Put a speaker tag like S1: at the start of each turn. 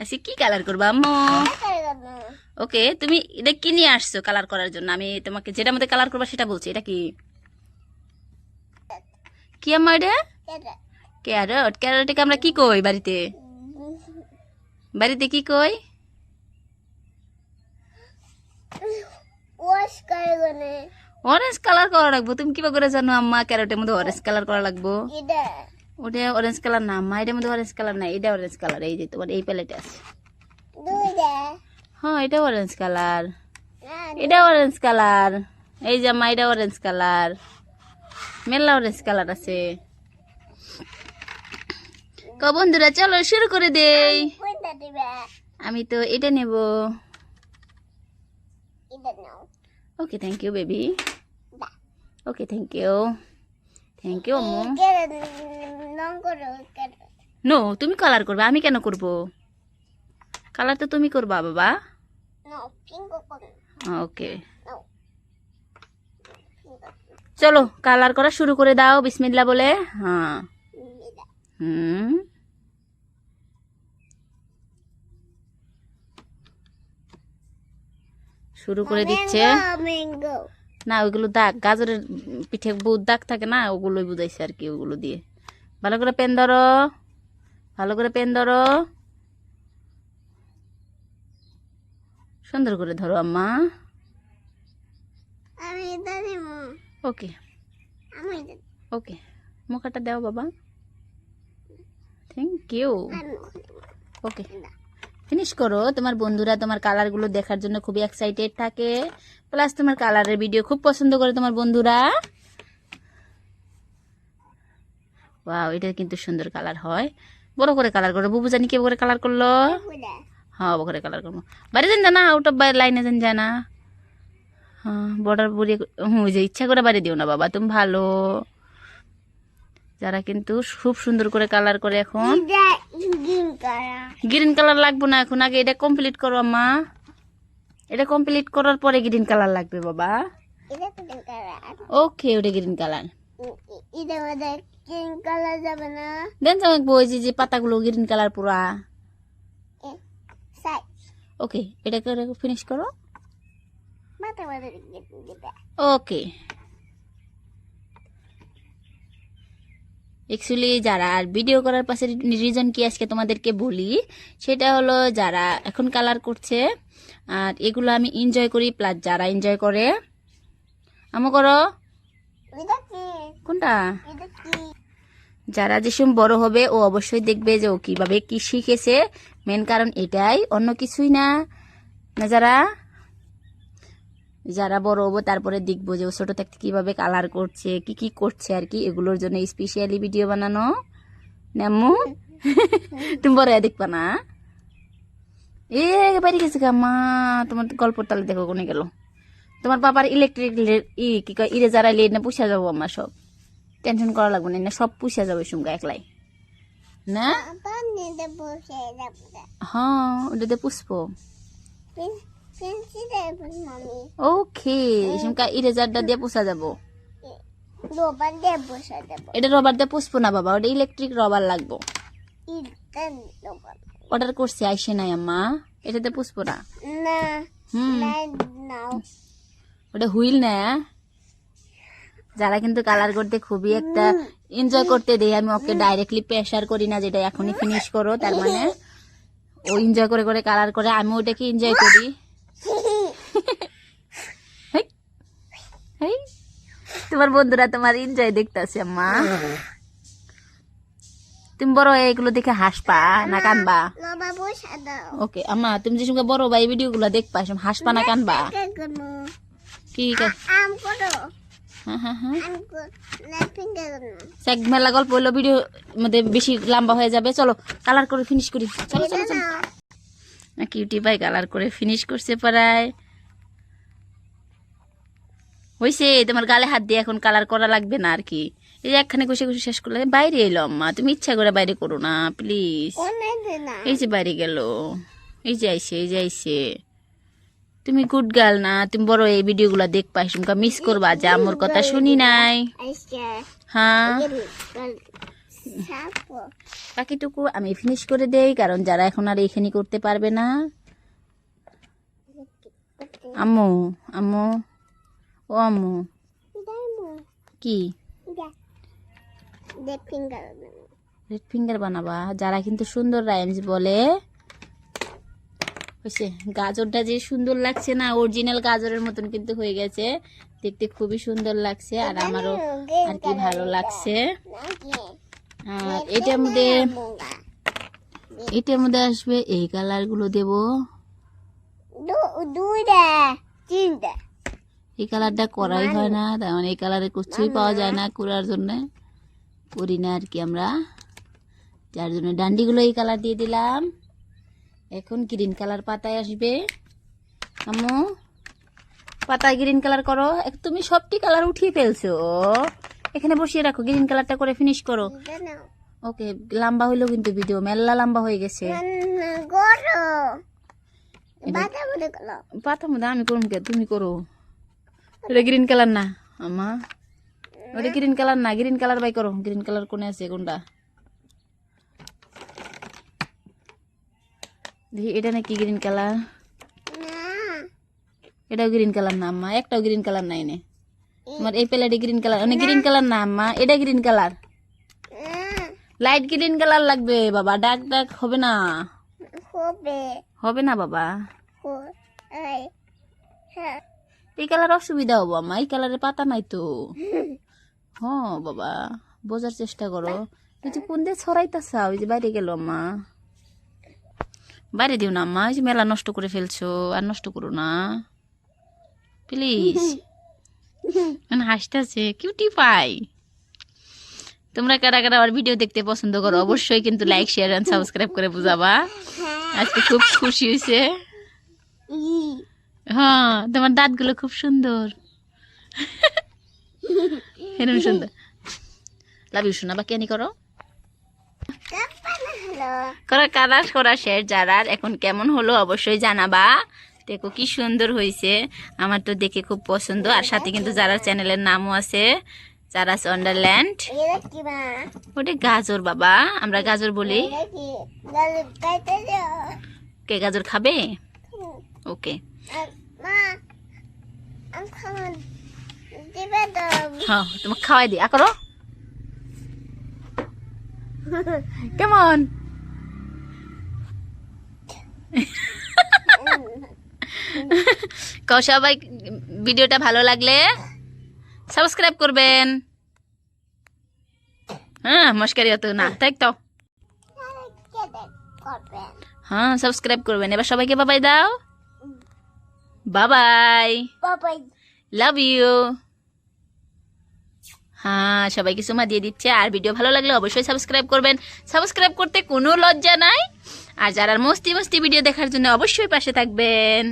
S1: আচ্ছা কি কালার করবা আম্মু? ওকে, তুমি এটা কি নিয়ে আসছো কালার করার জন্য? আমি তোমাকে যেটা মধ্যে কালার করবা সেটা বলছি। এটা কি কি আম্মা? এটা ক্যারট। ক্যারটকে আমরা কি কই বাড়িতে? বাড়িতে কি কই? অরেঞ্জ কালার করা লাগবো। তুমি কিবা করে জানো আম্মা ক্যারটের মধ্যে অরেঞ্জ কালার করা লাগবো? ওটা অরেঞ্জ কালার না আম্মা, এটার মধ্যে অরেঞ্জ কালার নাই। এটা অরেঞ্জ কালার। এই যে তোমার এই প্যালেটে আছে। হ্যাঁ, এটা অরেঞ্জ কালার। এটা অরেঞ্জ কালার। এই যে আম্মা, এটা অরেঞ্জ কালার। মেলা অরেঞ্জ কালার আছে। বন্ধুরা চলো শুরু করে দেই। আমি তো এটা নেব। Okay, thank you baby. Okay, thank you. Thank you আম্মু। নো, তুমি কালার করবে, আমি কেন করব? কালার তো তুমি করবা বাবা। ওকে, চলো কালার করা শুরু করে দাও বিসমিল্লাহ বলে। হ্যাঁ, শুরু করে দিচ্ছে। না, ওইগুলো দাগ, গাজরের পিঠে বহুত দাগ থাকে না, ওগুলোই বুঝাইছে আর কি। ওগুলো দিয়ে ভালো করে পেন ধরো, ভালো করে পেন ধরো, সুন্দর করে ধরো আম্মা। ওকে ওকে, মুখাটা দাও বাবা। Thank you. ওকে, ফিনিশ করো। তোমার বন্ধুরা তোমার কালারগুলো দেখার জন্য খুবই এক্সাইটেড থাকে, প্লাস তোমার কালারের ভিডিও খুব পছন্দ করে তোমার বন্ধুরা। ওয়াও, এটা কিন্তু সুন্দর কালার হয়। বড় করে কালার করো। বুবু জানি কে করে কালার করলো? হ্যাঁ, বড় করে কালার করবো। বাইরে যান না, আউট অফ লাইনে যান যায় না। হ্যাঁ, বর্ডার বুড়িয়ে যে ইচ্ছা করে বাইরে দিও না বাবা, তুমি ভালো। যারা কিন্তু খুব সুন্দর করে কালার করে। এখন গ্রিন কালার লাগবে না, এখন আগে এটা কমপ্লিট করো আম্মা। এটা কমপ্লিট করার পরে গ্রিন কালার লাগবে বাবা। ওকে, ওটা গ্রিন কালার। দেন ওই যে পাতাগুলো গ্রিন কালার পুরা। ওকে, এটাকে ফিনিশ করো। ওকে, অ্যাকচুয়ালি যারা ভিডিও করার পাশে রিজন কি আজকে তোমাদেরকে বলি, সেটা হলো যারা এখন কালার করছে আর এগুলো আমি এনজয় করি, প্লাস যারা এনজয় করে। আমো করো কোনটা? যারা যেসব বড় হবে ও অবশ্যই দেখবে যে ও কিভাবে কি শিখেছে। মেন কারণ এটাই, অন্য কিছুই না। যারা যারা বড় হবো তারপরে দেখবো যে ও ছোট থাকতে কিভাবে কালার করছে, কি কি করছে আর কি। এগুলোর জন্য স্পেশালি ভিডিও বানানো। নামু তুমি বড় দেখবা না? এ বাড়ি গেছে মা, তোমার গল্পর তালে দেখো কোনে গেল। তোমার বাবার ইলেকট্রিক কি কয় ইরেজার আইলে না পুষা যাবো আমার সব। টেনশন করা লাগবে না, সব পুষা যাবে সুমকা একলাই না। হ্যাঁ, ওটাতে পুষবো। ওকে, সুমকা ইরেজারটা দিয়ে পুষা যাবো। এটা রবার দিয়ে পুষবো না বাবা, ওটা ইলেকট্রিক রবার লাগবো। অর্ডার করছে আইসে নাই আম্মা, এটাতে পুষবো না। ওটা হুইল না। যারা কিন্তু কালার করতে খুবই একটা এনজয় করতে দেয়, আমি ওকে ডাইরেক্টলি প্রেশার করি না যেটা এখনই ফিনিশ করো। তার মানে ও এনজয় করে করে কালার করে, আমি ওটাকে এনজয় করি। তোমার বন্ধুরা তোমার এনজয় দেখতেছে আম্মা। তুমি বড় এগুলো দেখে হাসপা না কানবা? ওকে আম্মা, তুমি যে সঙ্গে বড় ভাই ভিডিও গুলো দেখবা হাসপা না কানবা? কি মেলা গল্প হইলো, ভিডিও মধ্যে বেশি লম্বা হয়ে যাবে। চলো কালার করে ফিনিশ করি। চলো চলো চলো। কিউটি ভাই কালার করে ফিনিশ করছে প্রায়। হয়েছে, তোমার গালে হাত দিয়ে এখন কালার করা লাগবে না আর কি। এই যে একখানে ঘষে ঘষে শেষ করলে। বাইরে এলো আম্মা, তুমি ইচ্ছা করে বাইরে করো না প্লিজ। এই যে বাইরে গেল, এই যে আইসে, এই যে আইসে। তুমি গুড গার্ল না, তুমি বড় এই ভিডিও গুলা দেখবা, মিস করবা যে আমার কথা শুনি নাই। হ্যাঁ বাকিটুকু আমি ফিনিশ করে দেই, কারণ যারা এখন আর এখানে করতে পারবে না। আম্মু আম্মু ও আম্মু কি রেড ফিঙ্গার বানাবা? যারা কিন্তু সুন্দর রাইমস বলে হয়েছে। গাজরটা যে সুন্দর লাগছে না, অরিজিনাল গাজরের মতন কিন্তু হয়ে গেছে, দেখতে খুবই সুন্দর লাগছে, আর আমারও আর কি ভালো লাগছে। আর এটার মধ্যে আসবে এই কালার গুলো দেবো। এই কালারটা করাই হয় না, তার মানে এই কালারে কিছুই পাওয়া যায় না করার জন্য, করি না আর কি আমরা, যার জন্য ডান্ডিগুলো এই কালার দিয়ে দিলাম। এখন গ্রিন কালার পাতায় আসবে। আম্মু পাতায় গ্রিন কালার করো। তুমি সবটি কালার উঠিয়ে ফেলছো, এখানে বসিয়ে রাখো, গ্রিন কালারটা করে ফিনিশ করো। ওকে, লম্বা হইলো কিন্তু ভিডিও মেলা লম্বা হয়ে গেছে। পাতা মধ্যে আমি করুন কে, তুমি করো। ওটা গ্রিন কালার না আম্মা, ওটা গ্রিন কালার না, গ্রিন কালার বাই করো। গ্রিন কালার কোনে আছে কোনটা দেখি, এটা নাকি গ্রিন কালার? এটাও গ্রিন কালার না আম্মা, একটাও গ্রিন কালার নাই নে। তোমার এই প্লেটে গ্রিন কালার, অনেক গ্রিন কালার না আম্মা, এটা green colour, light green colour লাগবে বাবা, ডার্ক ডার্ক হবে না, হবে না বাবা, এই কালার অসুবিধা হবো আম্মা, এই কালারের পাতা নাই তো। হ্যাঁ বাবা, বোঝার চেষ্টা করো। তুই কোন দিয়ে ছড়াইতেছ? ওই যে বাইরে গেল আম্মা, বাইরে দিও না আম্মা, ওই যে মেলা নষ্ট করে ফেলছো, আর নষ্ট করো না প্লিজ। মানে হাসতেছে, কিউটি পাই। তোমরা কারা কারা আমার ভিডিও দেখতে পছন্দ করো অবশ্যই কিন্তু লাইক শেয়ার এন্ড সাবস্ক্রাইব করে বুঝাবা। আজকে খুব খুশি হয়েছে। হ্যাঁ, তোমার দাঁতগুলো খুব সুন্দর, এরকম সুন্দর। লাভ ইউ শোনা, বাকি আনি করো করা কালার করা শেষ। যারা এখন কেমন হলো অবশ্যই জানাবা। দেখো কি সুন্দর হয়েছে, আমার তো দেখে খুব পছন্দ। আর সাথে কিন্তু যারা চ্যানেলের নামও আছে, যারা ওয়ান্ডারল্যান্ড। ওটা গাজর বাবা, আমরা গাজর বলি। কে গাজর খাবে? ওকে, হ্যাঁ তোমাকে খাওয়াই দিই। করো কেমন? সবাই ভিডিওটা ভালো লাগলে সাবস্ক্রাইব করবেন। হ্যাঁ মস্কারি হতো না, তাই তো। হ্যাঁ সাবস্ক্রাইব করবেন। এবার সবাইকে বাবাই দাও, বাবাই, লাভ ইউ। হ্যাঁ সবাইকে সুমা দিয়ে দিচ্ছে। আর ভিডিও ভালো লাগলে অবশ্যই সাবস্ক্রাইব করবেন, সাবস্ক্রাইব করতে কোনো লজ্জা নাই। আর যারা মস্তি মস্তি ভিডিও দেখার জন্য অবশ্যই পাশে থাকবেন।